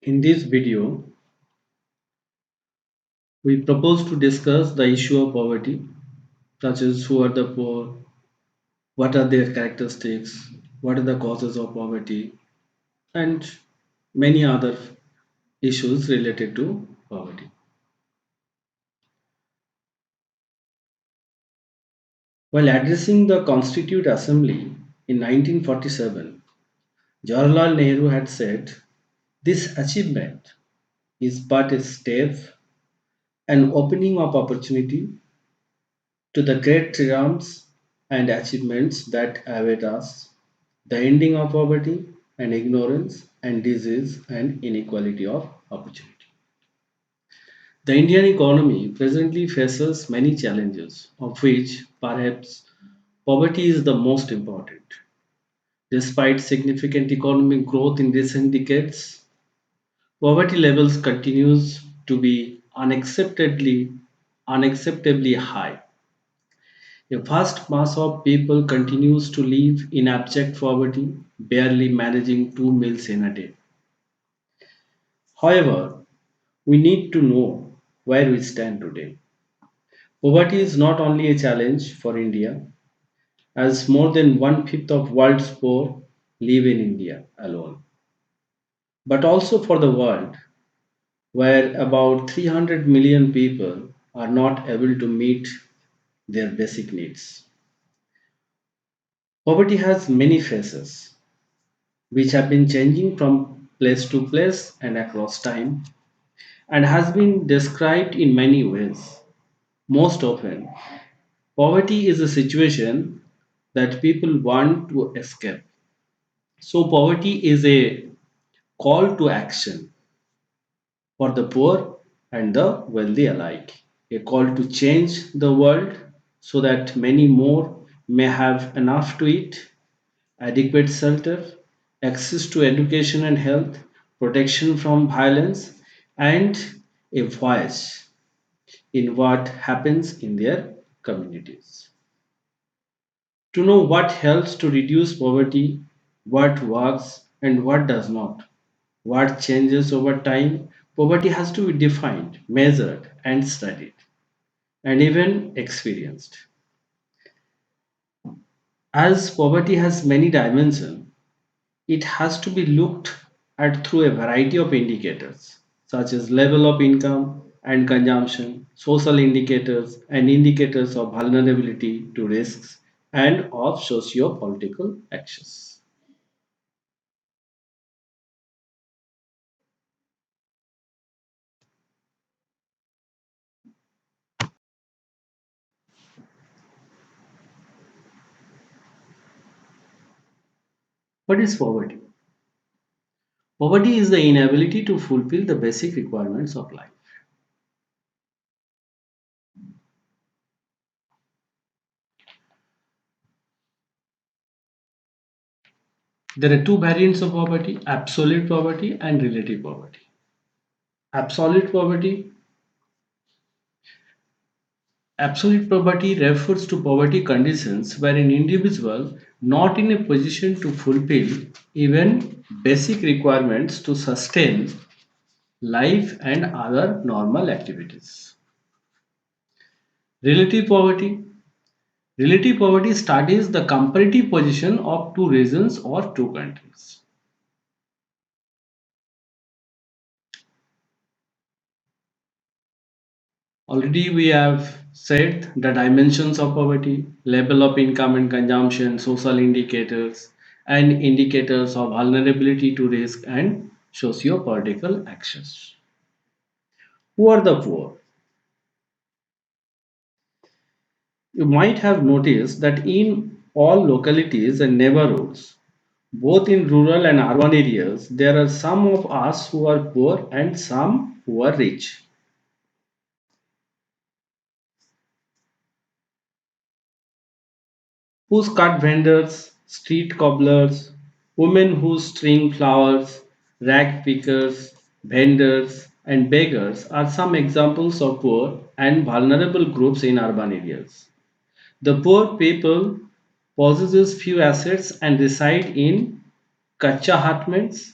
In this video, we propose to discuss the issue of poverty, such as who are the poor, what are their characteristics, what are the causes of poverty, and many other issues related to poverty. While addressing the Constituent Assembly in 1947, Jawaharlal Nehru had said, "This achievement is but a step, an opening of opportunity to the great triumphs and achievements that await us, the ending of poverty and ignorance and disease and inequality of opportunity." The Indian economy presently faces many challenges, of which perhaps poverty is the most important. Despite significant economic growth in recent decades, poverty levels continues to be unacceptably high. A vast mass of people continues to live in abject poverty, barely managing 2 meals in a day. However, we need to know where we stand today. Poverty is not only a challenge for India, as more than one fifth of world's poor live in India alone, but also for the world, where about 300 million people are not able to meet their basic needs. Poverty has many faces, which have been changing from place to place and across time, and has been described in many ways. Most often, poverty is a situation that people want to escape. So, poverty is a call to action for the poor and the wealthy alike, a call to change the world so that many more may have enough to eat, adequate shelter, access to education and health, protection from violence, and a voice in what happens in their communities. To know what helps to reduce poverty, what works and what does not, what changes over time, poverty has to be defined, measured, and studied, and even experienced. As poverty has many dimensions, it has to be looked at through a variety of indicators, such as level of income and consumption, social indicators, and indicators of vulnerability to risks and of socio-political actions. What is poverty? Poverty is the inability to fulfill the basic requirements of life. There are two variants of poverty: absolute poverty and relative poverty. Absolute poverty Absolute poverty refers to poverty conditions where an individual not in a position to fulfill even basic requirements to sustain life and other normal activities. Relative poverty Relative poverty studies the comparative position of two regions or two countries. Already we have said the dimensions of poverty, level of income and consumption, social indicators, and indicators of vulnerability to risk and socio-political actions. Who are the poor? You might have noticed that in all localities and neighborhoods, both in rural and urban areas, there are some of us who are poor and some who are rich. Whose cart vendors, street cobblers, women who string flowers, rag pickers, vendors, and beggars are some examples of poor and vulnerable groups in urban areas. The poor people possesses few assets and reside in kacha hutments.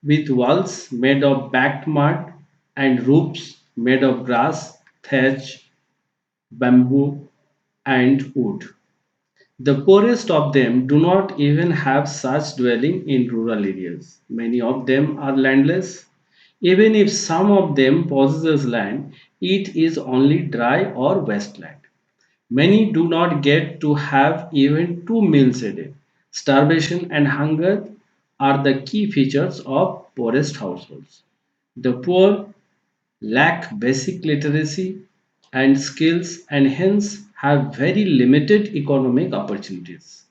with walls made of baked mud and roofs made of grass, thatch, bamboo, and wood. The poorest of them do not even have such dwelling in rural areas. Many of them are landless. Even if some of them possesses land, it is only dry or wasteland. Many do not get to have even 2 meals a day. Starvation and hunger are the key features of poorest households. The poor lack basic literacy and skills and hence have very limited economic opportunities.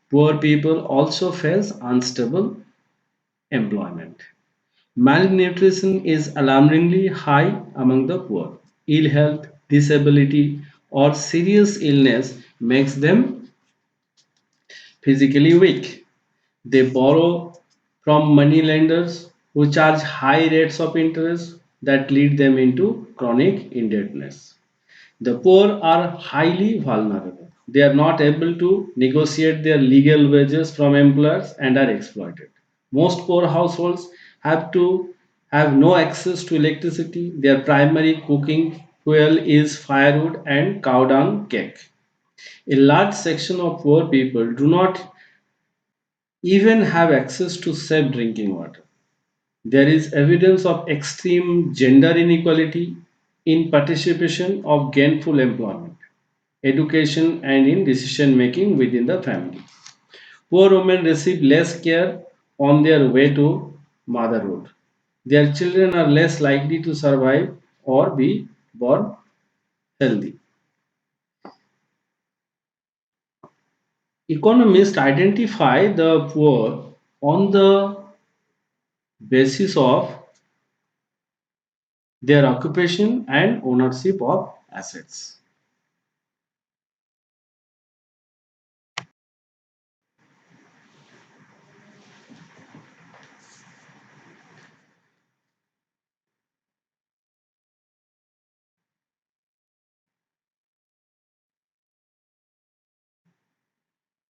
Poor people also face unstable employment. Malnutrition is alarmingly high among the poor. Ill health, disability, or serious illness makes them physically weak. They borrow from money lenders who charge high rates of interest that lead them into chronic indebtedness. The poor are highly vulnerable. They are not able to negotiate their legal wages from employers and are exploited. Most poor households have no access to electricity. Their primary cooking fuel is firewood and cow dung cake. A large section of poor people do not even have access to safe drinking water. There is evidence of extreme gender inequality in participation of gainful employment, education, and in decision making within the family. Poor women receive less care on their way to motherhood. Their children are less likely to survive or be born healthy. Economists identify the poor on the basis of their occupation and ownership of assets.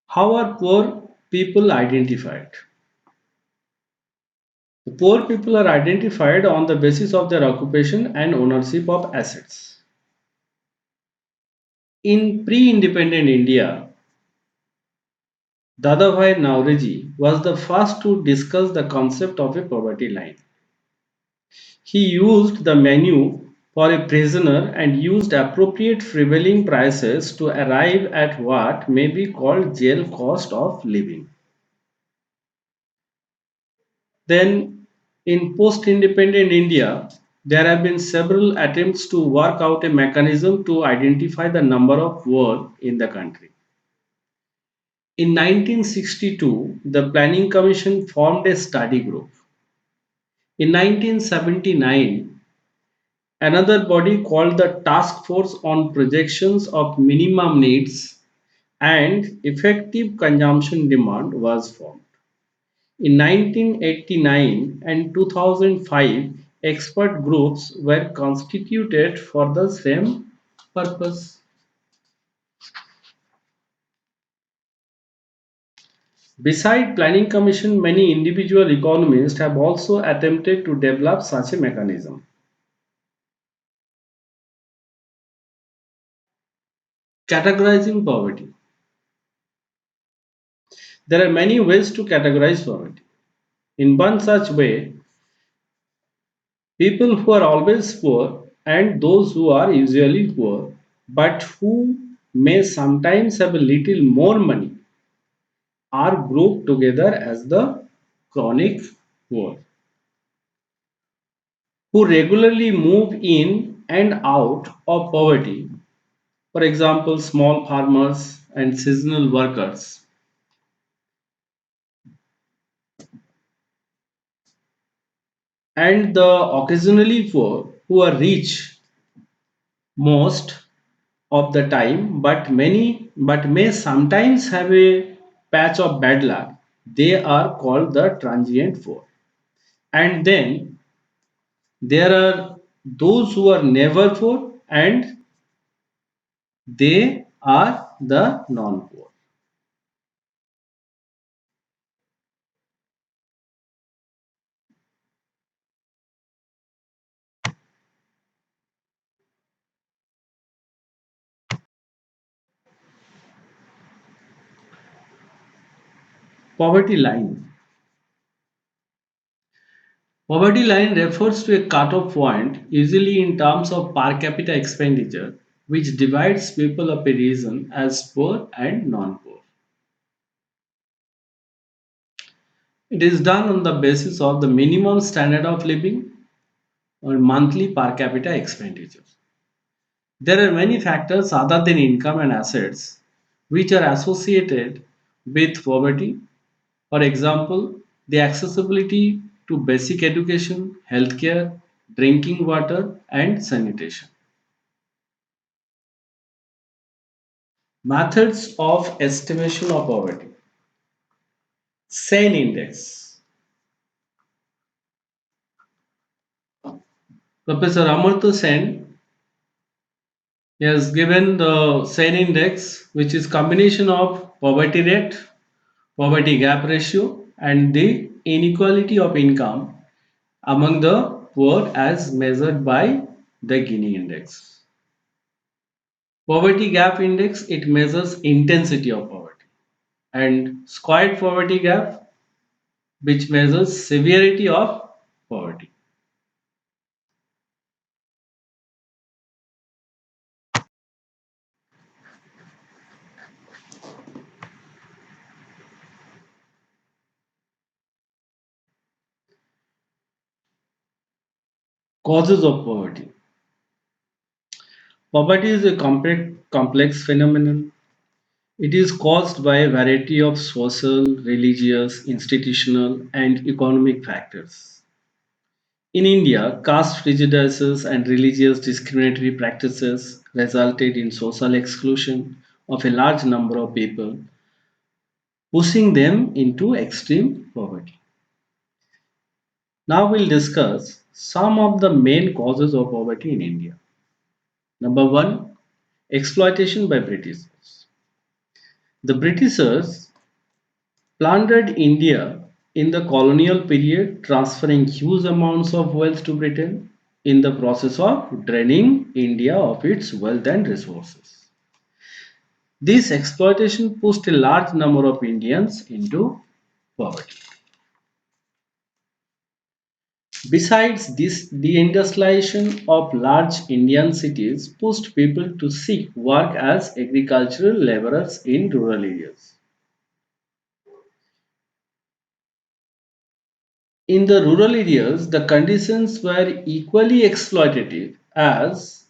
How are poor people identified? The poor people are identified on the basis of their occupation and ownership of assets. In pre independent India, Dadabhai Naoroji was the first to discuss the concept of a poverty line. He used the menu for a prisoner and used appropriate prevailing prices to arrive at what may be called jail cost of living. Then, in post independent India, there have been several attempts to work out a mechanism to identify the number of poor in the country. In 1962, the Planning Commission formed a study group. In 1979, another body called the Task Force on Projections of Minimum Needs and Effective Consumption Demand was formed. In 1989 and 2005, expert groups were constituted for the same purpose. Beside Planning Commission, many individual economists have also attempted to develop such a mechanism. Categorizing poverty. There are many ways to categorize poverty. In one such way, people who are always poor and those who are usually poor but who may sometimes have a little more money are grouped together as the chronic poor, who regularly move in and out of poverty, for example, small farmers and seasonal workers, and the occasionally poor who are rich most of the time but may sometimes have a patch of bad luck. They are called the transient poor. And then there are those who are never poor and they are the non-poor. Poverty line. Poverty line refers to a cutoff point, usually in terms of per capita expenditure, which divides people of a region as poor and non-poor. It is done on the basis of the minimum standard of living or monthly per capita expenditure. There are many factors other than income and assets which are associated with poverty. For example, the accessibility to basic education, healthcare, drinking water, and sanitation. Methods of estimation of poverty. SAIN index. Professor Amartya Sen has given the SAIN index, which is combination of poverty rate, poverty gap ratio, and the inequality of income among the poor as measured by the Gini index. Poverty gap index, it measures intensity of poverty, and squared poverty gap, which measures severity of poverty. Causes of poverty. Poverty is a complex phenomenon. It is caused by a variety of social, religious, institutional, and economic factors. In India, caste prejudices and religious discriminatory practices resulted in social exclusion of a large number of people, pushing them into extreme poverty. Now we'll discuss some of the main causes of poverty in India. Number one, exploitation by Britishers. The Britishers plundered India in the colonial period, transferring huge amounts of wealth to Britain in the process of draining India of its wealth and resources. This exploitation pushed a large number of Indians into poverty. Besides this, the industrialization of large Indian cities pushed people to seek work as agricultural laborers in rural areas. In the rural areas, the conditions were equally exploitative as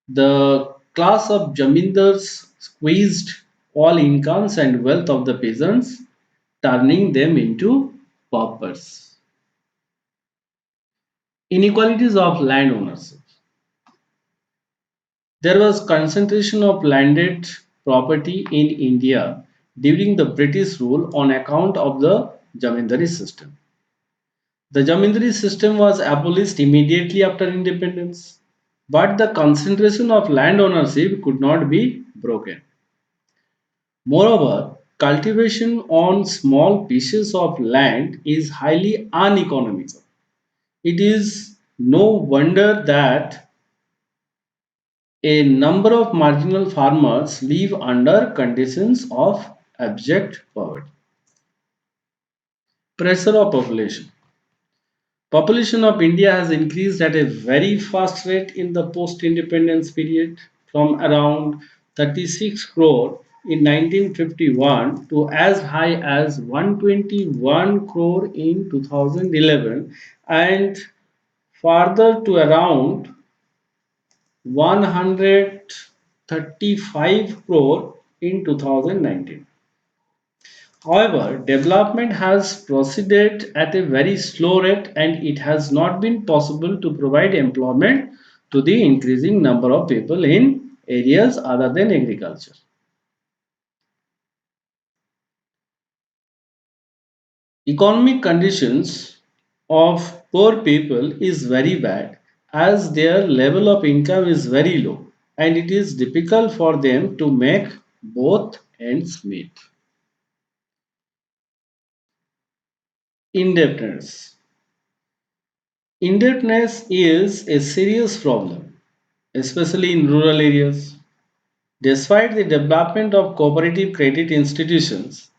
the class of jamindars squeezed all incomes and wealth of the peasants, turning them into paupers. Inequalities of land ownership. There was concentration of landed property in India during the British rule on account of the jamindari system. The jamindari system was abolished immediately after independence, but the concentration of land ownership could not be broken. Moreover, cultivation on small pieces of land is highly uneconomical. It is no wonder that a number of marginal farmers live under conditions of abject poverty. Pressure of population. Population of India has increased at a very fast rate in the post-independence period from around 36 crore in 1951 to as high as 121 crore in 2011 and further to around 135 crore in 2019. However, development has proceeded at a very slow rate and it has not been possible to provide employment to the increasing number of people in areas other than agriculture. Economic conditions of poor people is very bad as their level of income is very low and it is difficult for them to make both ends meet. Indebtedness. Indebtedness is a serious problem, especially in rural areas. Despite the development of cooperative credit institutions,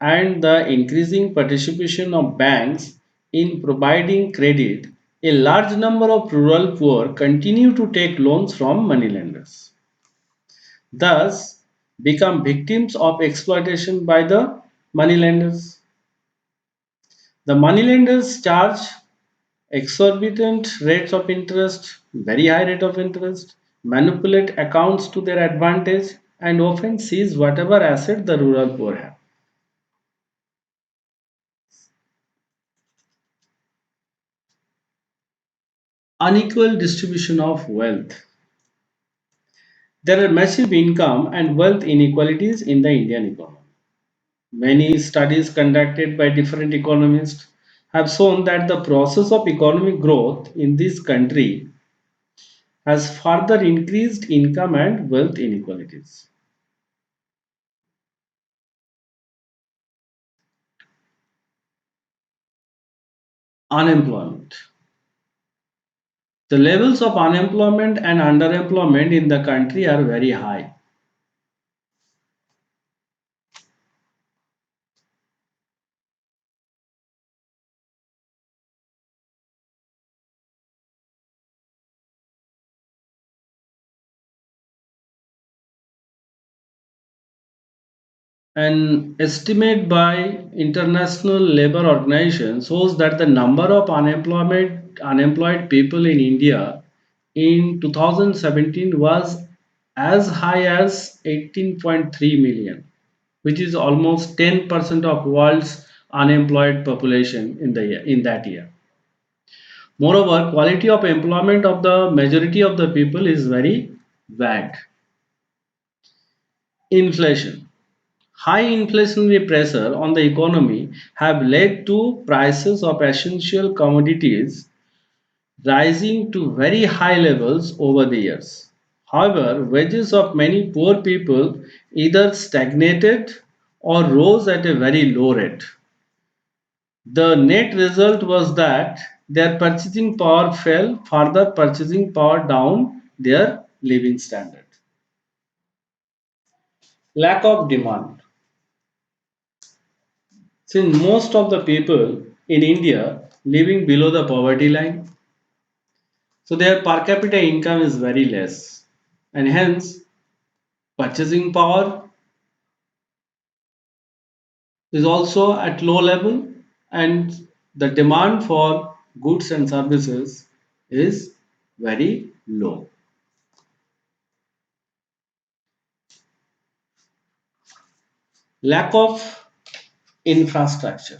and the increasing participation of banks in providing credit, a large number of rural poor continue to take loans from moneylenders, thus become victims of exploitation by the moneylenders. The moneylenders charge exorbitant rates of interest, very high rate of interest, manipulate accounts to their advantage, and often seize whatever asset the rural poor have. Unequal distribution of wealth. There are massive income and wealth inequalities in the Indian economy. Many studies conducted by different economists have shown that the process of economic growth in this country has further increased income and wealth inequalities. Unemployment. The levels of unemployment and underemployment in the country are very high. An estimate by International Labour Organization shows that the number of unemployed people in India in 2017 was as high as 18.3 million, which is almost 10% of world's unemployed population in that year. Moreover, quality of employment of the majority of the people is very bad. Inflation. High inflationary pressure on the economy have led to prices of essential commodities rising to very high levels over the years. However, wages of many poor people either stagnated or rose at a very low rate. The net result was that their purchasing power fell, further purchasing power down their living standard. Lack of demand. Since most of the people in India living below the poverty line, so their per capita income is very less, and hence purchasing power is also at low level, and the demand for goods and services is very low. Lack of infrastructure.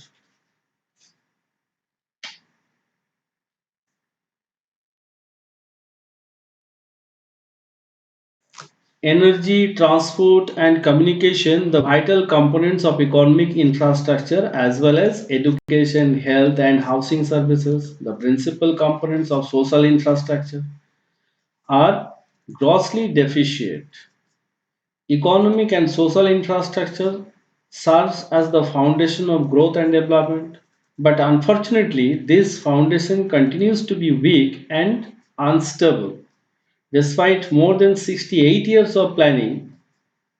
Energy, transport, and communication, the vital components of economic infrastructure, as well as education, health, and housing services, the principal components of social infrastructure, are grossly deficient. Economic and social infrastructure serves as the foundation of growth and development, but unfortunately, this foundation continues to be weak and unstable. Despite more than 68 years of planning,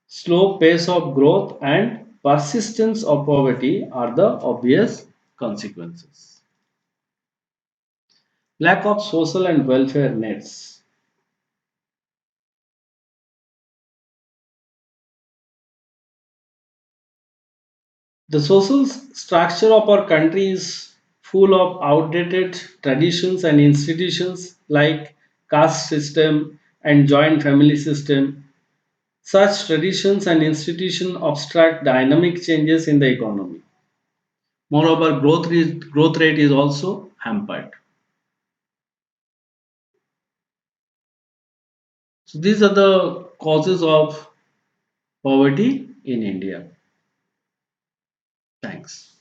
slow pace of growth and persistence of poverty are the obvious consequences. Lack of social and welfare nets. The social structure of our country is full of outdated traditions and institutions like caste system and joint family system. Such traditions and institutions obstruct dynamic changes in the economy. Moreover, growth rate is also hampered. So these are the causes of poverty in India. Thanks.